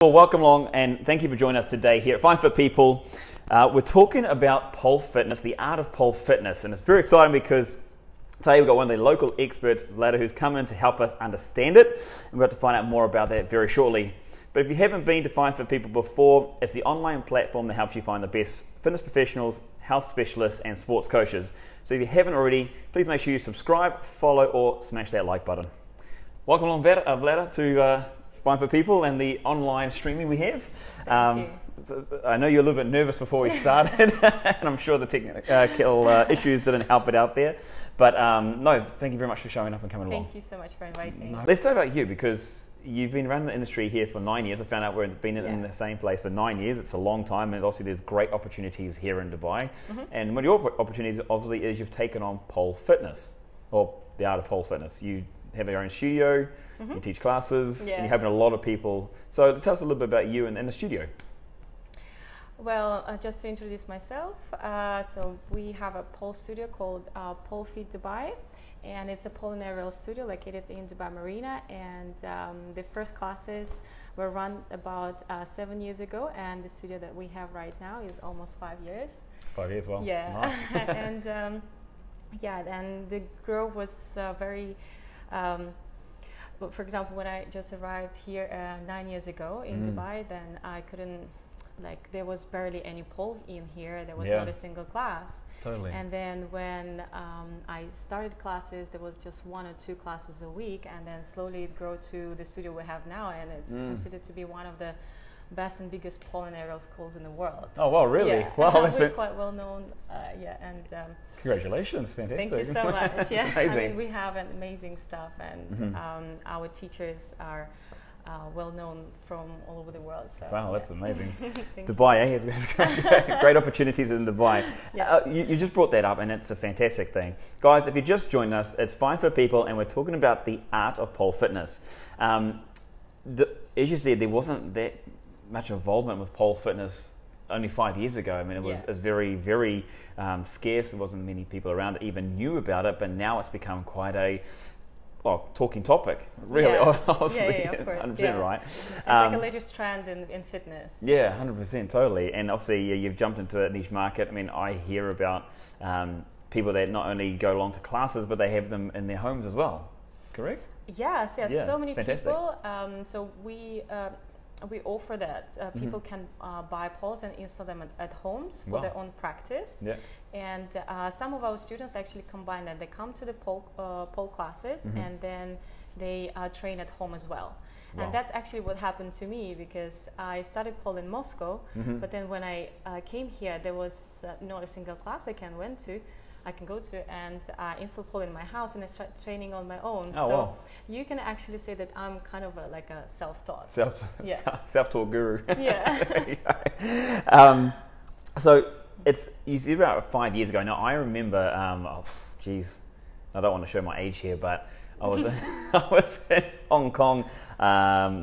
Well, welcome along and thank you for joining us today here at Fine Fit People. We're talking about pole fitness, the art of pole fitness, and it's very exciting because today we've got one of the local experts, Vlada, who's come in to help us understand it, and we're about to find out more about that very shortly. But if you haven't been to Fine Fit People before, it's the online platform that helps you find the best fitness professionals, health specialists and sports coaches. So if you haven't already, please make sure you subscribe, follow or smash that like button. Welcome along, Vlada, to Fine for People and the online streaming we have. So I know you're a little bit nervous before we started, and I'm sure the technical issues didn't help it out there. But no, thank you very much for showing up and coming along. Thank you so much for inviting me. Let's talk about you, because you've been around the industry here for 9 years. I found out we've been in the same place for 9 years. It's a long time, and obviously there's great opportunities here in Dubai. And one of your opportunities obviously is you've taken on pole fitness, or the art of pole fitness. You have your own studio, you teach classes, and you're helping a lot of people. So tell us a little bit about you and the studio. Well, just to introduce myself, so we have a pole studio called Pole Fit Dubai, and it's a pole and aerial studio located in Dubai Marina. And the first classes were run about 7 years ago, and the studio that we have right now is almost 5 years. 5 years, well, yeah. Nice. And yeah, and the growth was very. For example, when I just arrived here 9 years ago in Dubai, then I couldn't, like, there was barely any pole in here. There was not a single class. Totally. And then when I started classes, there was just 1 or 2 classes a week, and then slowly it grew to the studio we have now, and it's considered to be one of the best and biggest pole and aerial schools in the world. Oh, wow, really? Yeah. Wow, that's we're quite well known. Congratulations, fantastic. Thank you so much. Yeah, amazing. I mean, we have amazing stuff, and our teachers are well known from all over the world. So, wow, that's amazing. Dubai, it's great opportunities in Dubai. Yeah. You just brought that up, and it's a fantastic thing. Guys, if you just joined us, it's Fine for People, and we're talking about the art of pole fitness. As you said, there wasn't that much involvement with pole fitness only 5 years ago. I mean, it was very, very scarce. There wasn't many people around that even knew about it, but now it's become quite a talking topic, really. Yeah, of course. 100% right. It's like a latest trend in fitness. Yeah, 100%, totally. And obviously, you've jumped into a niche market. I mean, I hear about people that not only go along to classes, but they have them in their homes as well. Correct? Yes, Yeah, so many fantastic. people. So we offer that people can buy poles and install them at homes for their own practice. Yeah. And some of our students actually combine that. They come to the pole classes and then they train at home as well. Wow. And that's actually what happened to me, because I started pole in Moscow, but then when I came here, there was not a single class I can go to, and install pole in my house, and I started training on my own. Oh, so wow. you can actually say that I'm kind of like a self-taught. Self-taught guru. Yeah. So you said about 5 years ago. Now I remember, I don't want to show my age here, but I was in Hong Kong,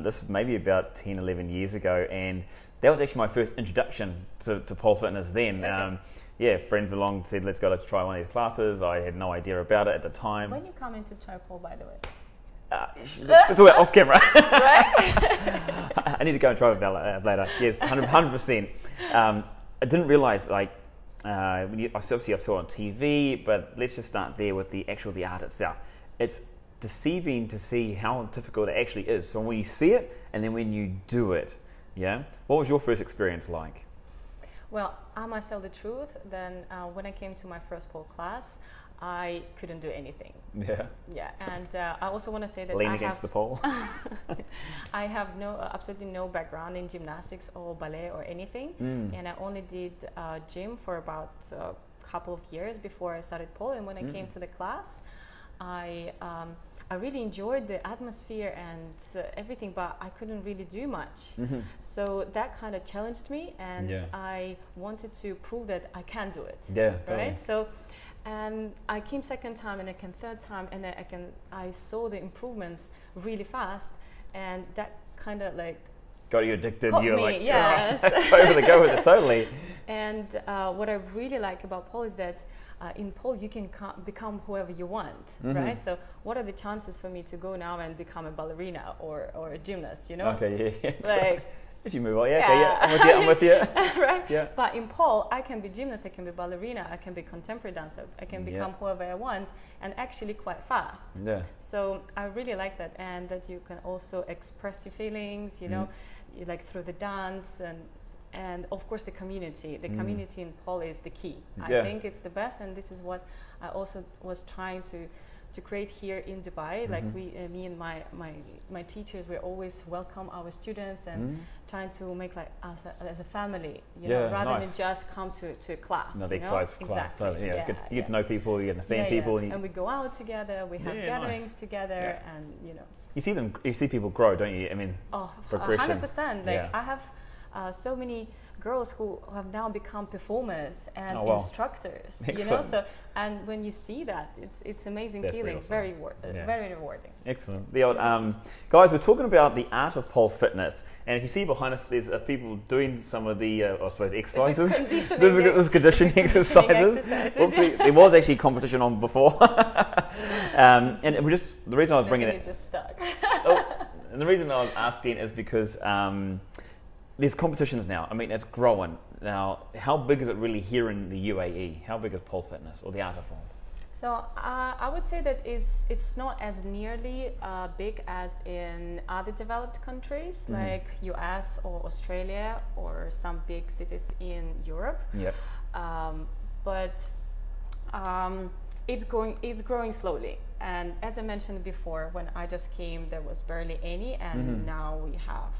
this maybe about 10, 11 years ago, and that was actually my first introduction to pole fitness then. Okay. Friends along said, let's try one of these classes. I had no idea about it at the time. When you come into try pole, by the way? Let's talk about off camera. Right? I need to go and try it later. Yes, 100%. I didn't realize, I saw it on TV, but let's just start there with the art itself. It's deceiving to see how difficult it actually is. So when you see it, and then when you do it, what was your first experience like? Well, I must tell the truth. Then when I came to my first pole class, I couldn't do anything. Yeah, and I also want to say that lean against the pole. I have absolutely no background in gymnastics or ballet or anything, and I only did gym for about a couple of years before I started pole. And when I came to the class, I really enjoyed the atmosphere and everything, but I couldn't really do much. So that kind of challenged me, and I wanted to prove that I can do it. Yeah, right. totally. So, and I came second time, and I came third time, and I saw the improvements really fast, and that kind of like got you addicted. You're me, like, yes. Go with it, totally. And what I really like about pole is that in pole you can become whoever you want, right? So what are the chances for me to go now and become a ballerina or a gymnast, you know? Okay, yeah. Like If you move on, yeah, okay, yeah, I'm with you. Right? Yeah. But in pole, I can be gymnast, I can be ballerina, I can be contemporary dancer, I can become whoever I want, and actually quite fast. Yeah. So I really like that, and that you can also express your feelings, you know, you like through the dance, and of course the community. The community in pole is the key. I think it's the best, and this is what I also was trying to create here in Dubai. Like me and my teachers, we always welcome our students and trying to make like us as a family, you know, rather than just come to a class. No, the exercise class. Exactly. So, you get to know people, you understand people, and we go out together, we have gatherings together, and you know. You see people grow, don't you? I mean, progression. 100%. Like I have so many girls who have now become performers and instructors. Excellent. You know, so and when you see that, it's amazing feeling, awesome. very rewarding. Excellent. The old, guys, we're talking about the art of pole fitness, and if you see behind us, there's people doing some of the, I suppose, exercises. There's conditioning exercises. Oopsie, there was actually competition on before, and we just the reason I was bringing it. Just stuck. And the reason I was asking is because there's competitions now. I mean, it's growing. Now, how big is it really here in the UAE? How big is pole fitness or the art of pole? So I would say that it's not as nearly big as in other developed countries like US or Australia or some big cities in Europe. Yep. But it's growing slowly. And as I mentioned before, when I just came, there was barely any, and now we have,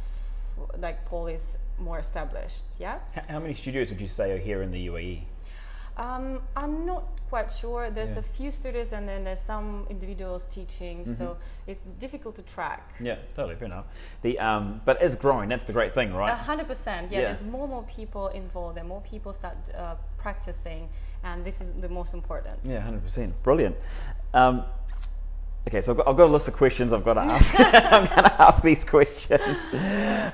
like, pole is more established. Yeah. How many studios would you say are here in the UAE? I'm not quite sure. There's a few studios, and then there's some individuals teaching, so it's difficult to track. Yeah, totally, fair enough. But it's growing. That's the great thing, right? 100%. Yeah, there's more people involved, and more people start practicing, and this is the most important. Yeah, 100%. Brilliant. Okay, so I've got a list of questions I've got to ask. I'm going to ask these questions.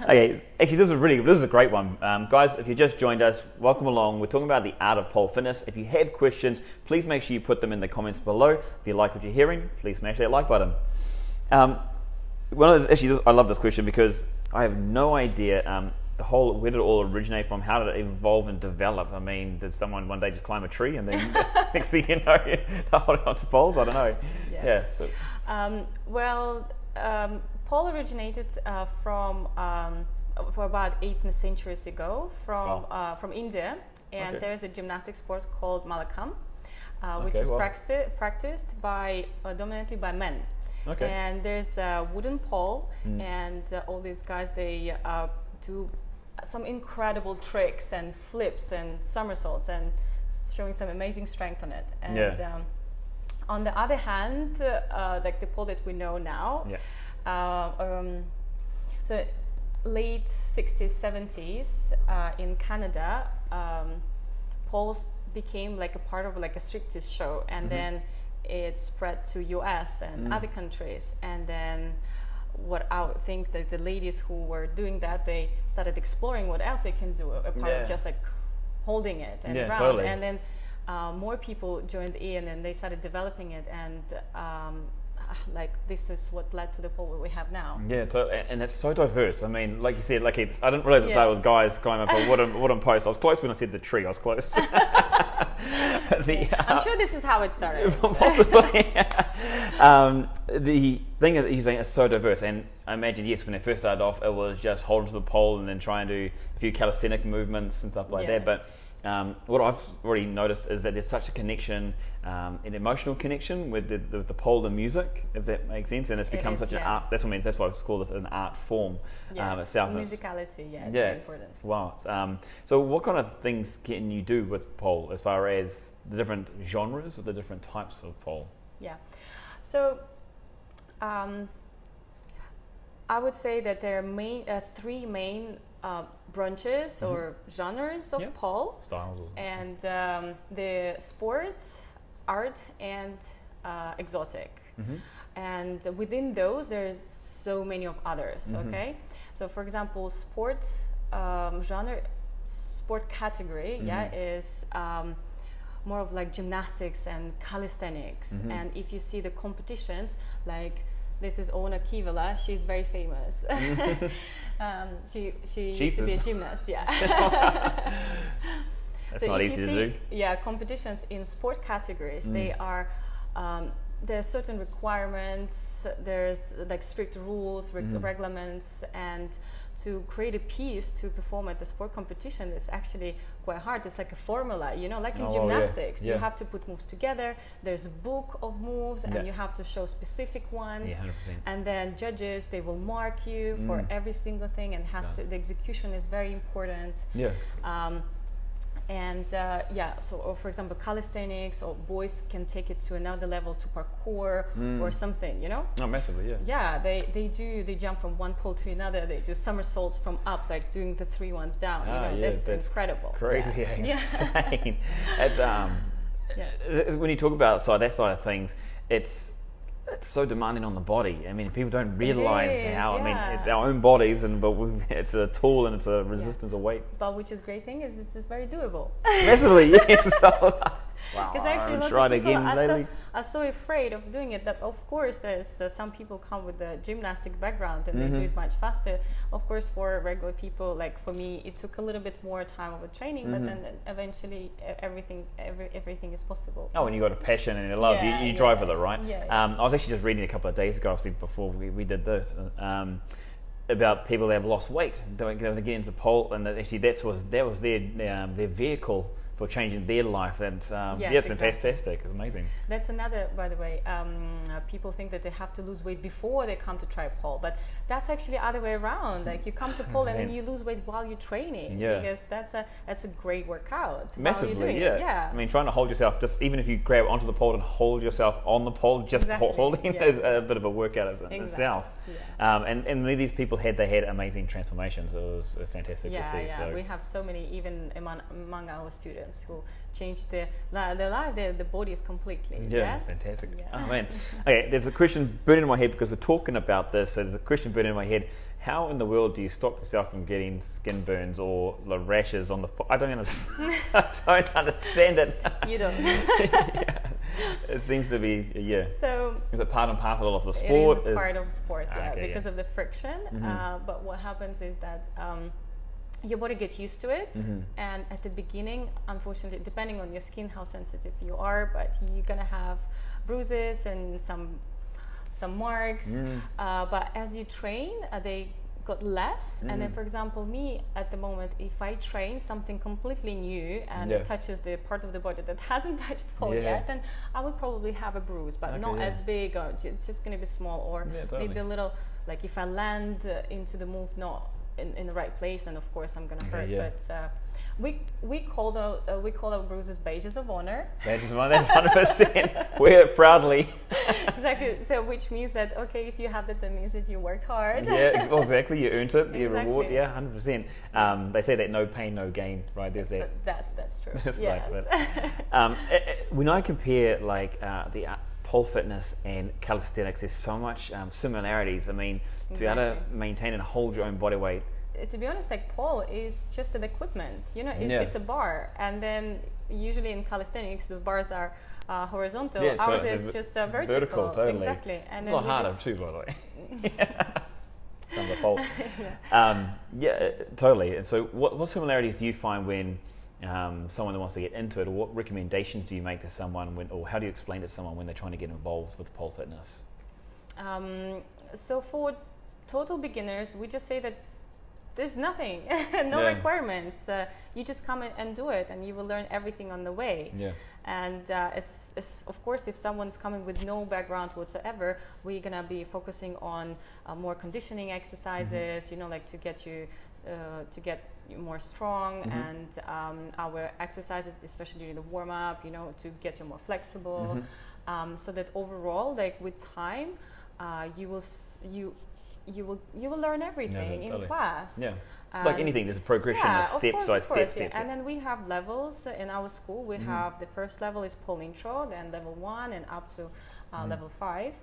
Okay, actually, this is a great one. Guys, if you just joined us, welcome along. We're talking about the art of pole fitness. If you have questions, please make sure you put them in the comments below. If you like what you're hearing, please smash that like button. I love this question because I have no idea where did it all originate from? How did it evolve and develop? I mean, did someone one day just climb a tree and then next thing you know, they're holding on to poles? I don't know. Yeah. Pole originated for about 18 centuries ago from India, and there's a gymnastic sport called Malakam, which is practiced dominantly by men. Okay. And there's a wooden pole, and all these guys, they do some incredible tricks and flips and somersaults and showing some amazing strength on it. And on the other hand, like the pole that we know now, so late 60s, 70s in Canada, poles became like a part of like a striptease show, and then it spread to US and other countries, and then what I would think that the ladies who were doing that, they started exploring what else they can do apart of just like holding it and around. Totally. And then more people joined in, and they started developing it, and like this is what led to the pole we have now. Yeah, and it's so diverse. I mean, like you said, like I didn't realize that was guys climbing up a wooden post. I was close when I said the tree. I was close. I'm sure this is how it started. Possibly. The thing is, you're saying it's so diverse, and I imagine when they first started off, it was just holding to the pole and then trying to do a few calisthenic movements and stuff like that. But what I've already noticed is that there's such a connection, an emotional connection with the pole and music, if that makes sense, and it's become such an art. That's what I mean. That's why I call this an art form itself. Musicality, it's very important. Wow. So, what kind of things can you do with pole, as far as the different genres or the different types of pole? Yeah. So, I would say that there are three main branches or genres of pole. Styles. And the sports, art, and exotic. And within those, there's so many of others, okay? So for example, sport category, is more of like gymnastics and calisthenics. And if you see the competitions, like this is Ona Kivala. She's very famous. She used to be a gymnast. Yeah. That's not easy to do. Yeah, competitions in sport categories, they are. There are certain requirements. There's like strict rules, regulations, and to create a piece to perform at the sport competition is actually quite hard. It's like a formula, you know, like in gymnastics. You have to put moves together. There's a book of moves, and you have to show specific ones. Yeah, 100%. And then judges, they will mark you for every single thing, and the execution is very important. Yeah. So for example, calisthenics, or boys can take it to another level, to parkour or something, you know. Oh, massively, yeah. Yeah, they jump from one pole to another. They do somersaults from up, like doing the 3 ones down. That's incredible. Crazy, insane. It's, when you talk about that side of things, it's so demanding on the body. I mean, people don't realize how. I mean, it's our own bodies, but it's a tool and it's a resistance of weight. But which is great thing is it's very doable. Massively, yes. Wow. Because actually, lots of people are so afraid of doing it that, of course, there's some people come with a gymnastic background and they do it much faster. Of course, for regular people, like for me, it took a little bit more time of a training, but then eventually everything is possible. Oh, and you got a passion and a love. You drive with it, right? I was actually just reading a couple of days ago, obviously before we did this, about people that have lost weight, they get into the pole, and actually that was their vehicle for changing their life. And it's fantastic. It's amazing. That's another, by the way, people think that they have to lose weight before they come to try pole, but that's actually the other way around. Like you come to pole 100%. And then you lose weight while you're training, because that's a great workout. Massively, yeah. I mean, trying to hold yourself, just even if you grab onto the pole and hold yourself on the pole, just holding is a bit of a workout in itself. And these people had amazing transformations. It was fantastic to see. So. We have so many, even among our students, who changed their life, the bodies completely. Fantastic. Oh man. Okay, there's a question burning in my head because we're talking about this. So there's a question burning in my head. How in the world do you stop yourself from getting skin burns or the rashes on the? I don't understand. I don't understand it. You don't. It seems to be So is it part and parcel of the sport? It is part of sport, because of the friction. But what happens is that. Your body gets used to it, and at the beginning, unfortunately, depending on your skin, how sensitive you are, but you're gonna have bruises and some marks. But as you train, they got less. And then, for example, me at the moment, if I train something completely new and it touches the part of the body that hasn't touched pole yet, then I would probably have a bruise, but not as big, or it's just gonna be small, or maybe a little. Like if I land into the move not in the right place, and of course I'm gonna hurt. But we call our bruises badges of honor. Badges of honor, that's 100%. Wear it proudly. Exactly. So which means that if you have that means that you worked hard. Exactly. You earned it. You reward. 100%. They say that no pain, no gain. Right? There's that. That's true. It's like that. When I compare the pole fitness and calisthenics, there's so much similarities. I mean, to be able to maintain and hold your own body weight. To be honest, like pole is just an equipment. You know, it's a bar, and then usually in calisthenics the bars are horizontal. Ours is just vertical. Vertical, totally. Exactly. And a lot harder too, by the way. On the pole. Totally. And so, what similarities do you find when someone that wants to get into it, or what recommendations do you make to someone or how do you explain it to someone when they're trying to get involved with pole fitness? So for total beginners, we just say that there's nothing, no requirements. You just come in and do it, and you will learn everything on the way. And of course, if someone's coming with no background whatsoever, we're gonna be focusing on more conditioning exercises. You know, like to get you more strong, and our exercises, especially during the warm up, you know, to get you more flexible, so that overall, like with time, you will learn everything in class. Like anything, there's a progression, step. And then we have levels in our school. We have the first level is pole intro, then level 1 and up to level 5.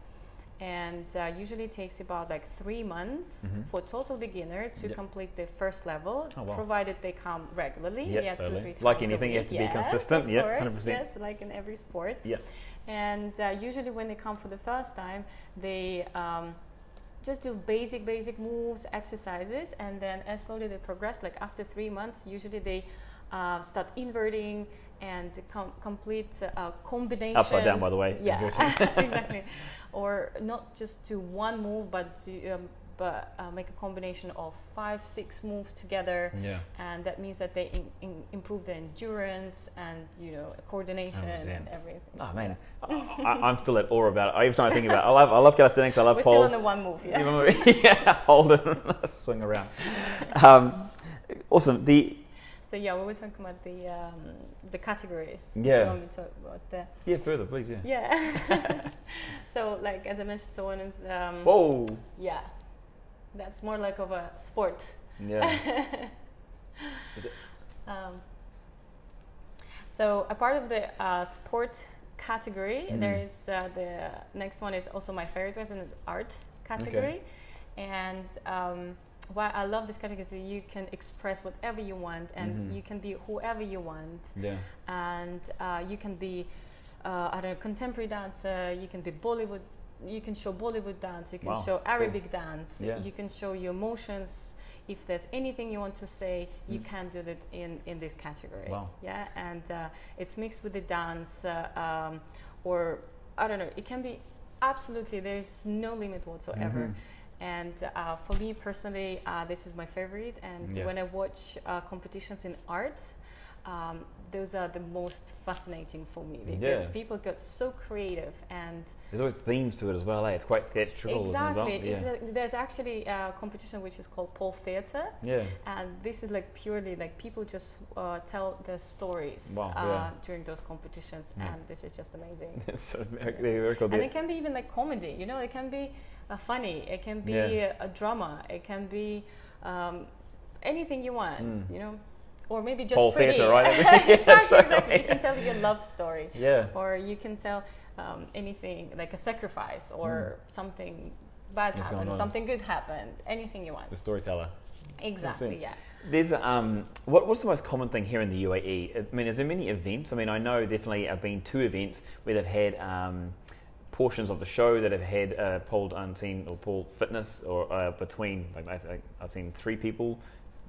And usually it takes about like 3 months for total beginner to complete the first level, provided they come regularly. 2-3 times like anything, a week. you have to be consistent. 100%. Yes, like in every sport. And usually when they come for the first time, they just do basic moves, exercises, and then as slowly they progress, like after 3 months, usually they start inverting and complete combinations. Upside down, by the way. Yeah, exactly. Or not just do one move, but to, make a combination of 5-6 moves together. Yeah. And that means that they improve their endurance and coordination and everything. Oh man, I'm still at awe about it. Every time I think about it, I love calisthenics. I love We're pole. still on the one move, yeah. Yeah, hold it, swing around. Awesome. So yeah, we were talking about the categories. Yeah. Do you want me to talk about the? Yeah, further, please. Yeah. Yeah. So like as I mentioned, so one is. Whoa. Yeah, that's more like of a sport. Yeah. So a part of the sport category, there is the next one is also my favorite one, and it's art category, and. Why I love this category is you can express whatever you want, and you can be whoever you want. Yeah. And you can be, I don't know, contemporary dancer. You can be Bollywood. You can show Bollywood dance. You can show Arabic dance. Yeah. You can show your emotions. If there's anything you want to say, you can do that in this category. Wow. Yeah, and it's mixed with the dance, or I don't know. It can be absolutely. There's no limit whatsoever. And for me personally, this is my favorite. And when I watch competitions in art, those are the most fascinating for me because people get so creative, and there's always themes to it as well. It's quite theatrical. Exactly. Yeah. There's actually a competition which is called pole theater. Yeah. And this is like purely like people just tell their stories during those competitions, and this is just amazing. So very cool. And it can be even like comedy. It can be funny. It can be a drama. It can be anything you want. Or maybe just pole pretty. theater, right? Exactly. You can tell your love story. Yeah. Or you can tell anything like a sacrifice or something bad happened, something good happened, anything you want. The storyteller. Exactly. Yeah. There's what's the most common thing here in the UAE? Is there many events? I know definitely I've been to events where they've had portions of the show that have had pole unseen or pole fitness or between. I've seen 3 people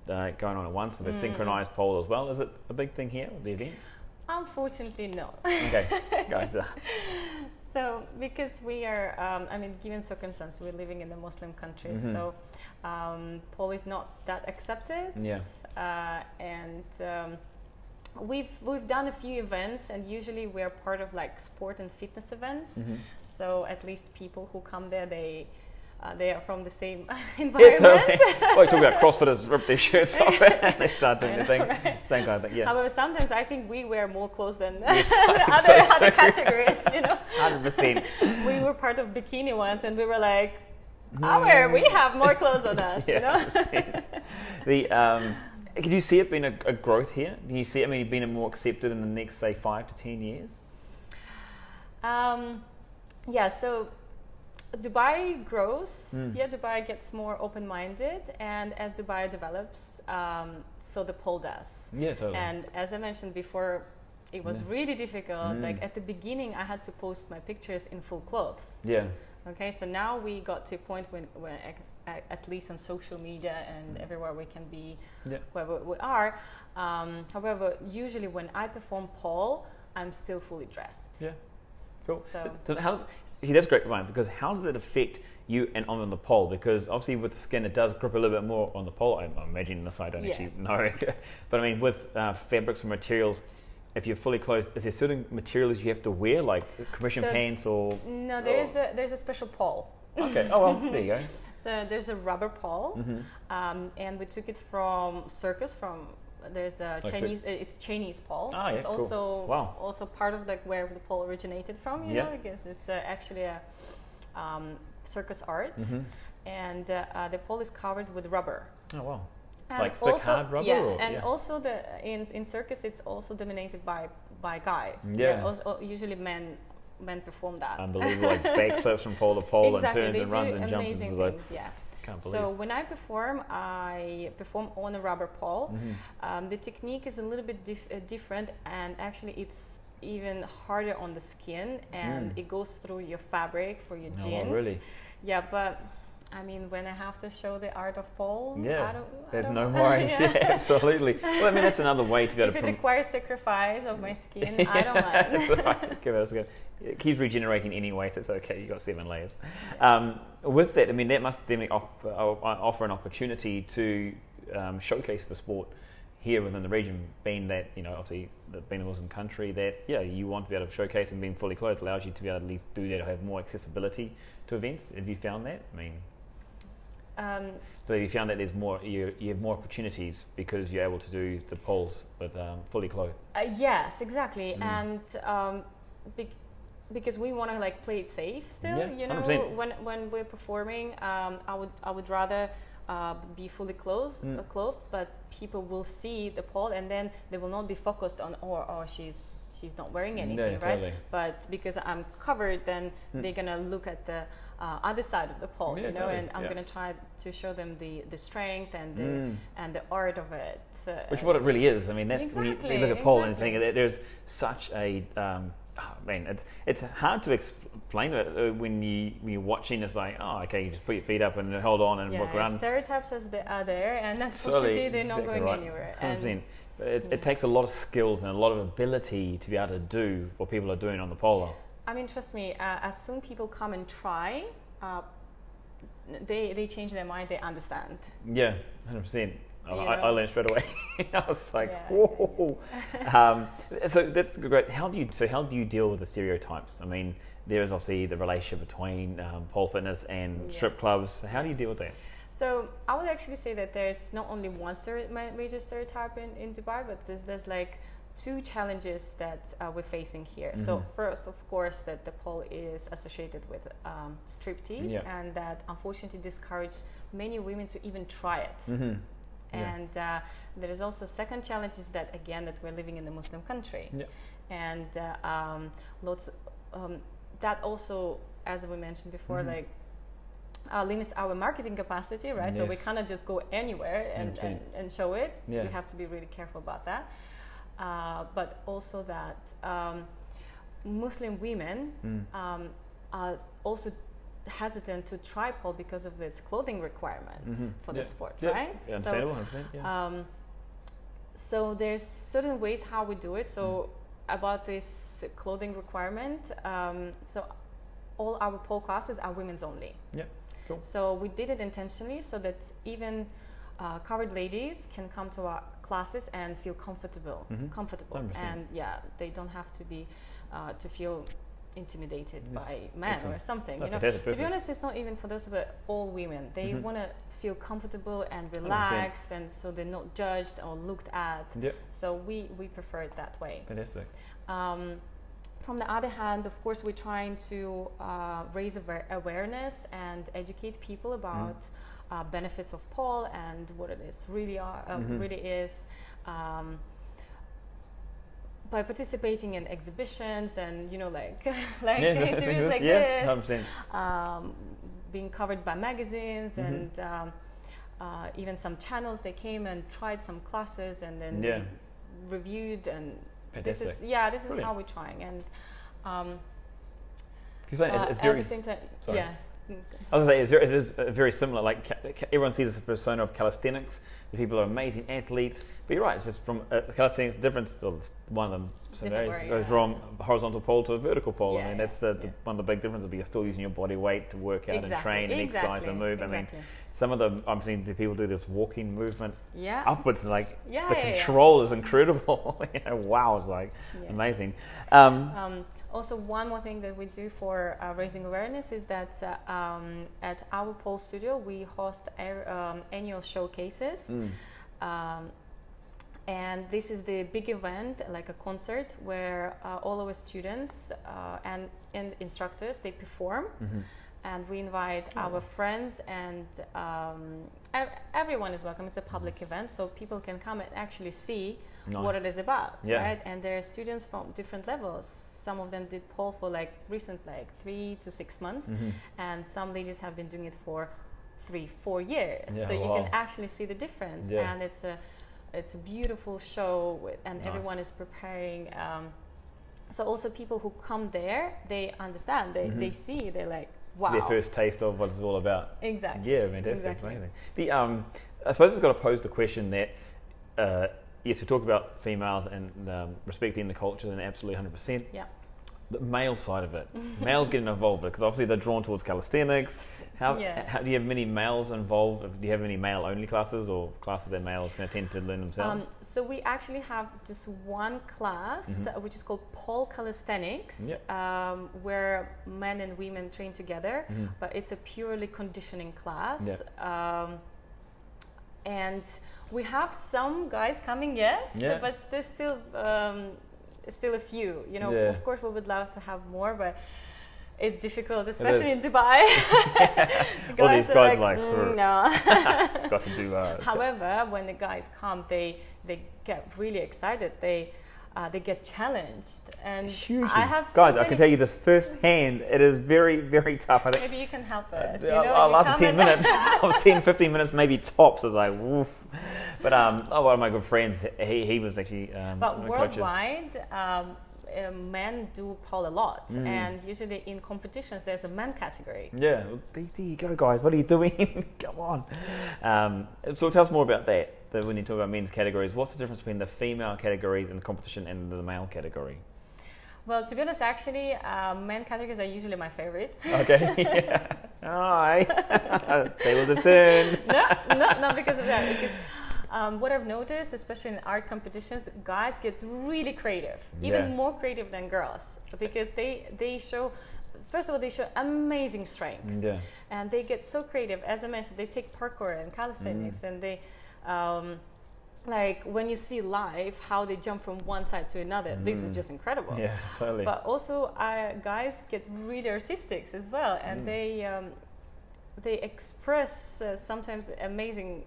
going on at once with a synchronized pole as well. Is it a big thing here with the events? Unfortunately, no. Okay, guys. So, because we are, given circumstance, we're living in a Muslim country, so pole is not that accepted. Yeah. And we've done a few events, and usually we are part of like sport and fitness events. So at least people who come there, they are from the same environment. You talk about CrossFitters rip their shirts off and they start doing the thing. Right? Same kind of thing, yeah. However, sometimes I think we wear more clothes than other categories, 100%. We were part of bikini once, and we were like, we have more clothes on us, Could you see it being a growth here? Do you see it being more accepted in the next, say, 5 to 10 years? So Dubai grows, Dubai gets more open-minded, and as Dubai develops, so the pole does. Yeah, totally. And as I mentioned before, it was really difficult. Like at the beginning, I had to post my pictures in full clothes. Yeah. Okay, so now we got to a point when at least on social media and everywhere we can be wherever we are. However, usually when I perform pole, I'm still fully dressed. Yeah, cool. So that's great, Ryan, because how does it affect you and on the pole? Because obviously with the skin, it does grip a little bit more on the pole. I'm imagining this, I don't actually know. But with fabrics and materials, if you're fully clothed, is there certain materials you have to wear, like compression pants or? No, there's a special pole. Okay. Oh well, there you go. So there's a rubber pole, and we took it from circus. There's a Chinese. It's Chinese pole. It's also also part of like where the pole originated from. You know, because it's actually a circus art, and the pole is covered with rubber. Oh wow. And like thick hard rubber? Also in circus it's also dominated by guys. Usually men perform that. Unbelievable, like backflips from pole to pole and turns and runs and jumps. Amazing things, Can't believe. So when I perform on a rubber pole. The technique is a little bit different, and actually it's even harder on the skin, and it goes through your fabric for your jeans. Oh, really? Yeah, but I mean, when I have to show the art of pole, there's no worries. Yeah, absolutely. Well, I mean, that's another way to be able to. If it requires sacrifice of my skin, I don't mind. Right. Give it a go. It keeps regenerating anyway, so it's okay. You've got 7 layers. With that, I mean, that must definitely offer an opportunity to showcase the sport here within the region, being that, obviously, being a Muslim country, that, you want to be able to showcase, and being fully clothed allows you to be able to at least do that or have more accessibility to events. Have you found that? I mean, so you found that there's more, you have more opportunities because you're able to do the poles with fully clothed. Yes, exactly, and because we want to play it safe still. 100%. When we're performing, I would rather be fully clothed, but people will see the pole, and then they will not be focused on she's not wearing anything, right? Totally. But because I'm covered, then they're gonna look at the other side of the pole, totally. And I'm gonna try to show them the strength and the art of it. Which is what it really is. I mean, that's exactly, when you look at pole and think that there's such a it's hard to explain it when you're watching. It's like, okay, you just put your feet up and hold on and walk around. Stereotypes are there, and unfortunately they're not going anywhere. 100%. It takes a lot of skills and a lot of ability to be able to do what people are doing on the pole. I mean, trust me, as soon people come and try, they change their mind, they understand. Yeah, 100%. I learned straight away. I was like, whoa. So that's great. How do you deal with the stereotypes? I mean, there is obviously the relationship between pole fitness and strip clubs. How do you deal with that? So I would actually say that there's not only one major stereotype in Dubai, but there's like 2 challenges that we're facing here. So first, of course, that the pole is associated with striptease, and that unfortunately discourages many women to even try it. And there is also second challenge is that, again, that we're living in a Muslim country, and that also, as we mentioned before, limits our marketing capacity, right? Yes. So we cannot just go anywhere and show it. We have to be really careful about that. But also that Muslim women are also hesitant to try pole because of its clothing requirement for the sport, right? Yeah, understandable, 100%. So there's certain ways how we do it. So about this clothing requirement, so all our pole classes are women's only. Yeah, cool. So we did it intentionally so that even covered ladies can come to our classes and feel comfortable, 100%. and they don't have to be to feel intimidated by men or something. To be honest, it's not even for those, but all women. They want to feel comfortable and relaxed, 100%. And so they're not judged or looked at. So we prefer it that way. Fantastic. From the other hand, of course, we're trying to raise awareness and educate people about benefits of pole and what it is really is. By participating in exhibitions and interviews like this, being covered by magazines and even some channels, they came and tried some classes and then they reviewed, and this is Brilliant. How we're trying. And it's very, at the same time, I was going to say, it is very similar. Like everyone sees this persona of calisthenics. The people are amazing athletes, but you're right. It's just from calisthenics difference. Well, one of them goes from horizontal pole to a vertical pole. I mean, that's one of the big differences. But you're still using your body weight to work out and train and exercise and move. I mean, some of them I'm seeing people do this walking movement upwards, and the control is incredible. Wow, it's like amazing. Also, one more thing that we do for raising awareness is that at our pole studio we host annual showcases, and this is the big event, like a concert, where all our students and instructors, they perform, and we invite our friends, and everyone is welcome. It's a public event, so people can come and actually see what it is about, right? And there are students from different levels. Some of them did pole for recent 3 to 6 months, and some ladies have been doing it for 3-4 years. So you can actually see the difference, and it's a beautiful show, and everyone is preparing so also people who come there, they understand, they see, they're like, wow. Their first taste of what it's all about. Exactly. Yeah, fantastic. Exactly. Amazing. I suppose it's got to pose the question that, yes, we talk about females and respecting the culture, and absolutely 100%. Yeah. The male side of it, males getting involved because obviously they're drawn towards calisthenics. How do you have many males involved? Do you have any male-only classes or classes that males can tend to learn themselves? So we actually have just one class, which is called pole calisthenics, where men and women train together, but it's a purely conditioning class. And we have some guys coming, but there's still a few. You know, of course we would love to have more, but it's difficult, especially in Dubai. All these guys like no. got to do. However, when the guys come, they get really excited. They get challenged, and hugely. I have guys. I can tell you this firsthand. It is very, very tough. I think maybe you can help us. I'll last 10 minutes, 10, 15 minutes, maybe tops. I was like, woof. But one of my good friends, he was actually. But worldwide, men do pole a lot, and usually in competitions there's a men category. Yeah, well, there you go, guys. What are you doing? Come on. So tell us more about that. When you talk about men's categories, what's the difference between the female category in the competition and the male category? Well, to be honest, actually, men categories are usually my favorite. Okay. Yeah. Hi. Tables have turned. No, not because of that. Because what I've noticed, especially in art competitions, guys get really creative, even more creative than girls, because they show. First of all, they show amazing strength, and they get so creative. As I mentioned, they take parkour and calisthenics, and they. Like when you see live how they jump from one side to another, this is just incredible. Yeah, totally. But also guys get really artistic as well, and they express sometimes amazing.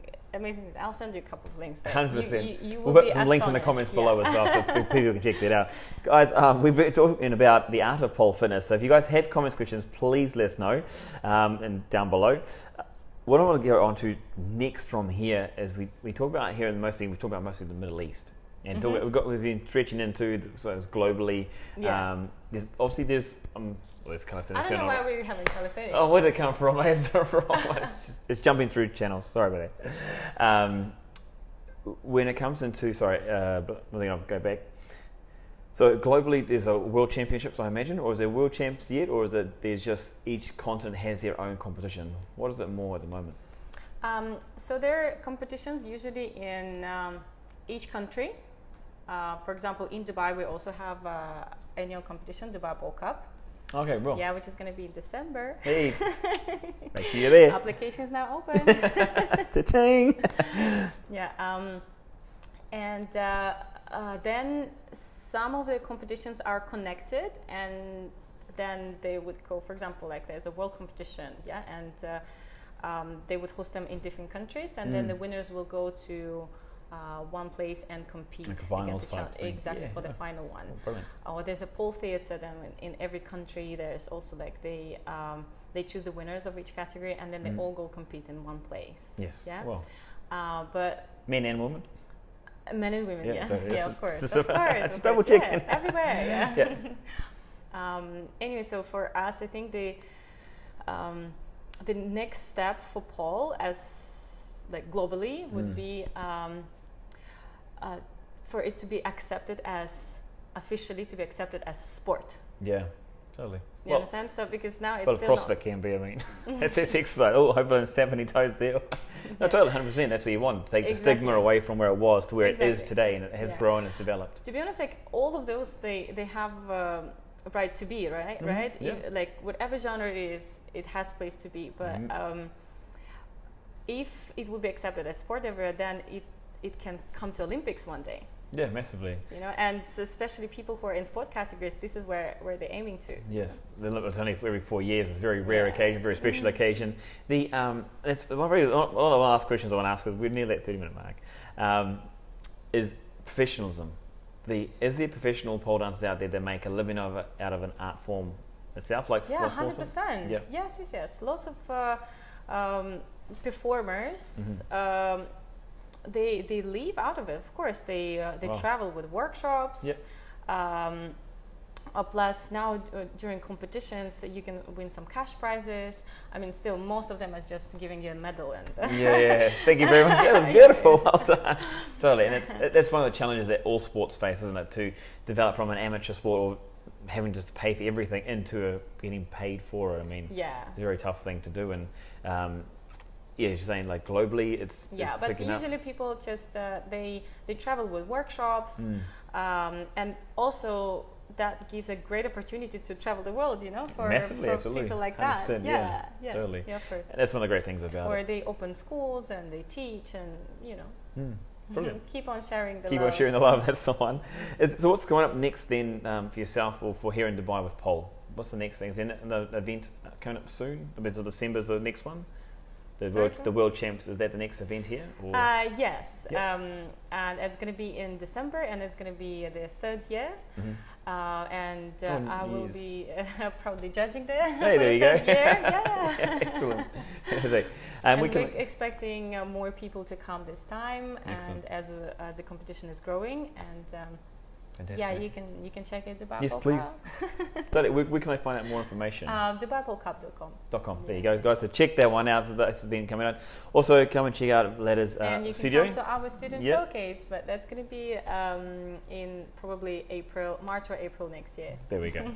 I'll send you a couple of links there. 100%. We'll put some links in the comments below as well, so people can check that out. Guys, we've been talking about the art of pole fitness, so if you guys have comments, questions, please let us know and down below. What I want to go on to next from here is we talk about here mostly the Middle East, and we've been stretching into globally. There's calisthenics. I don't know why we're having calisthenics. Oh, where did it come from? It's jumping through channels. Sorry about that. When it comes into I'll go back. So globally, there's a world championships, I imagine, or is there world champs yet, or is it there's just each continent has their own competition? What is it more at the moment? So there are competitions usually in each country. For example, in Dubai, we also have annual competition, Dubai Bowl Cup. Okay, bro. Yeah, which is going to be in December. Hey, make sure you're there. Application's now open. Ta-ching. Yeah, and then some of the competitions are connected, and then they would go, for example, like there's a world competition, and they would host them in different countries, and then the winners will go to one place and compete like against for the final one. Oh, There's a pole theater. Then in every country, there's also like they choose the winners of each category, and then they all go compete in one place. Yes. Yeah. Well. But men and women. Men and women. Yeah. Of course. Just double checking. Yeah, everywhere. Yeah. Anyway, so for us, I think the next step for pole, as like globally, would be for it to be accepted as sport. Yeah, totally. You understand? So because now it's well, still CrossFit can be. I mean, it's exercise. Oh, I hope I don't step any toes there. No, totally, 100%. That's what you want. Take the stigma away from where it was to where it is today, and it has grown, it's developed. To be honest, like all of those, they have a right to be, right? Right? Yeah. Like whatever genre it is, it has place to be. But if it would be accepted as sport everywhere, then it can come to Olympics one day. Yeah, massively. You know, and especially people who are in sport categories, this is where they're aiming to. Yes, it's only every 4 years. It's a very rare occasion, very special occasion. That's one of the last questions I want to ask, because we're near that 30-minute mark. Is professionalism. Is there professional pole dancers out there that make a living out of an art form itself, like 100%. Yeah. Yes. Lots of performers. They live out of it. Of course, they travel with workshops. Plus now during competitions you can win some cash prizes. I mean, still most of them is just giving you a medal and yeah. Thank you very much. That was beautiful. Well done. Totally, and that's one of the challenges that all sports face, isn't it? To develop from an amateur sport or having to pay for everything into getting paid for it. I mean, it's a very tough thing to do, and you're saying like globally, it's but usually people just they travel with workshops, and also that gives a great opportunity to travel the world, for people like that. Totally. Yeah, of course. And that's one of the great things about it. Or they open schools and they teach, and Brilliant. Keep on sharing the love. Keep on sharing the love. That's the one. So what's going up next then for yourself or for here in Dubai with Pole? What's the next thing? Is there an event coming up soon? December's the next one. The World Champs, is that the next event here? Yes, and it's going to be in December, and it's going to be the third year, and I will be proudly judging there. Hey, there you go. Yeah. Excellent. And we're expecting more people to come this time, Excellent. and as the competition is growing, and Fantastic. you can check it. Dubai Yes, please. Where can I find out more information? DubaiPoleCup.com. There you go, guys. So check that one out. That's been coming out. Also, come and check out Vlada's and you studio. can come to our student showcase, but that's going to be in probably March or April next year. There we go.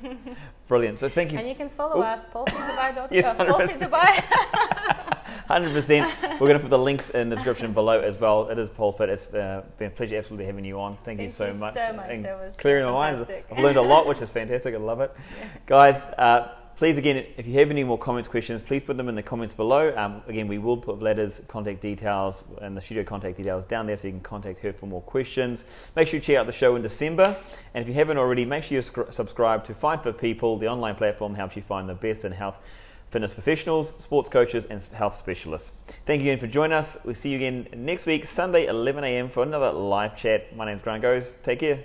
Brilliant. So thank you. And you can follow us, polefitdubai.com. Yes, 100%. 100%. We're going to put the links in the description below as well. It is Pole Fit. It's been a pleasure absolutely having you on. Thank you so much. And that was clearing my mind. I've learned a lot, which is fantastic. I love it. Guys, please, again, if you have any more comments, questions, please put them in the comments below. Again, we will put Vlada's contact details and the studio contact details down there so you can contact her for more questions. Make sure you check out the show in December. And if you haven't already, make sure you subscribe to Find for People, the online platform that helps you find the best in health, fitness professionals, sports coaches, and health specialists. Thank you again for joining us. We'll see you again next week, Sunday, 11 a.m. for another live chat. My name's Grant Goes. Take care.